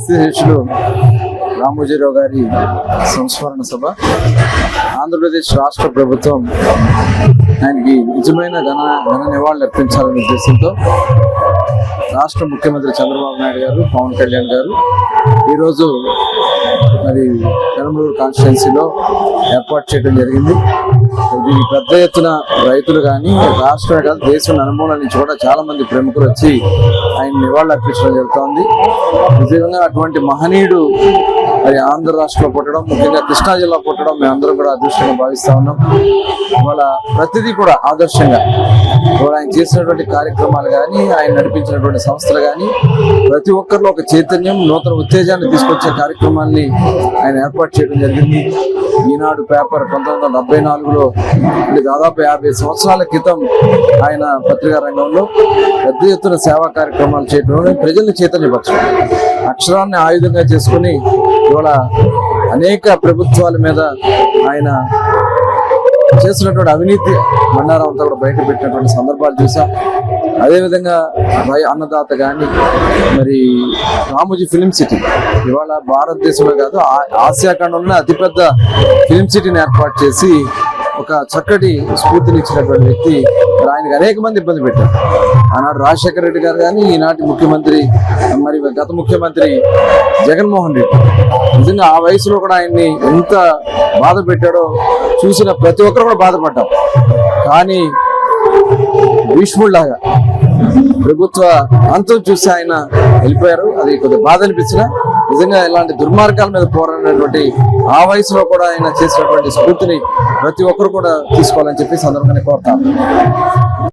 కీర్తిశేషులు రామోజీరావు గారి సంస్మరణ సభ. ఆంధ్రప్రదేశ్ రాష్ట్ర ప్రభుత్వం ఆయనకి నిజమైన ఘన నివాళులు అర్పించాలనే ఉద్దేశంతో రాష్ట్ర ముఖ్యమంత్రి చంద్రబాబు నాయుడు గారు, పవన్ కళ్యాణ్ గారు ఈరోజు మరి పెనమలూరు కాన్స్టిట్యున్సీలో ఏర్పాటు చేయడం జరిగింది. దీనికి పెద్ద ఎత్తున రైతులు కానీ, రాష్ట్రమే కాదు దేశం నలుమూల నుంచి కూడా చాలా మంది ప్రముఖులు వచ్చి ఆయన నివాళులు అర్పించడం జరుగుతోంది. నిజంగా అటువంటి మహనీయుడు మరి ఆంధ్ర రాష్ట్రంలో పుట్టడం, ముఖ్యంగా కృష్ణా జిల్లా పుట్టడం మేమందరం కూడా అదృష్టంగా భావిస్తా ఉన్నాం. ఇవాళ ప్రతిదీ కూడా ఆదర్శంగా ఇవాళ ఆయన చేసినటువంటి కార్యక్రమాలు కానీ, ఆయన నడిపించినటువంటి సంస్థలు కానీ ప్రతి ఒక్కరిలో ఒక చైతన్యం, నూతన ఉత్తేజాన్ని తీసుకొచ్చే కార్యక్రమాన్ని ఆయన ఏర్పాటు చేయడం జరిగింది. ఈనాడు పేపర్ 1974లో దాదాపు 50 సంవత్సరాల క్రితం ఆయన పత్రికా రంగంలో పెద్ద ఎత్తున సేవా కార్యక్రమాలు చేయడం, ప్రజల్ని చైతన్యపరచడం, అక్షరాన్ని ఆయుధంగా చేసుకుని ఇవాళ అనేక ప్రభుత్వాల మీద ఆయన చేస్తున్నటువంటి అవినీతి మండారం అంతా కూడా బయట పెట్టినటువంటి సందర్భాలు చూసాం. అదేవిధంగా అన్నదాత కానీ, మరి రామోజీ ఫిలిం సిటీ ఇవాళ భారతదేశంలో కాదు ఆసియా ఖండంలోనే అతిపెద్ద ఫిలిం సిటీని ఏర్పాటు చేసి ఒక చక్కటి స్ఫూర్తినిచ్చినటువంటి వ్యక్తి. ఆయనకు అనేక మంది ఇబ్బంది పెట్టారు. ఆనాడు రాజశేఖర రెడ్డి గారు కానీ, ఈనాటి ముఖ్యమంత్రి మరి గత ముఖ్యమంత్రి జగన్మోహన్ రెడ్డి నిజంగా ఆ వయసులో కూడా ఆయన్ని ఎంత బాధ పెట్టాడో చూసిన ప్రతి ఒక్కరు కూడా బాధపడ్డాం. కానీ భీష్ముడిలాగా ప్రభుత్వ అంతం చూసి ఆయన వెళ్ళిపోయారు. అది కొద్దిగా బాధ అనిపించిన, నిజంగా ఇలాంటి దుర్మార్గాల మీద పోరాడినటువంటి ఆ వయసులో కూడా ఆయన చేసినటువంటి స్ఫూర్తిని ప్రతి ఒక్కరు కూడా తీసుకోవాలని చెప్పి సందర్భంగా కోరుతాను.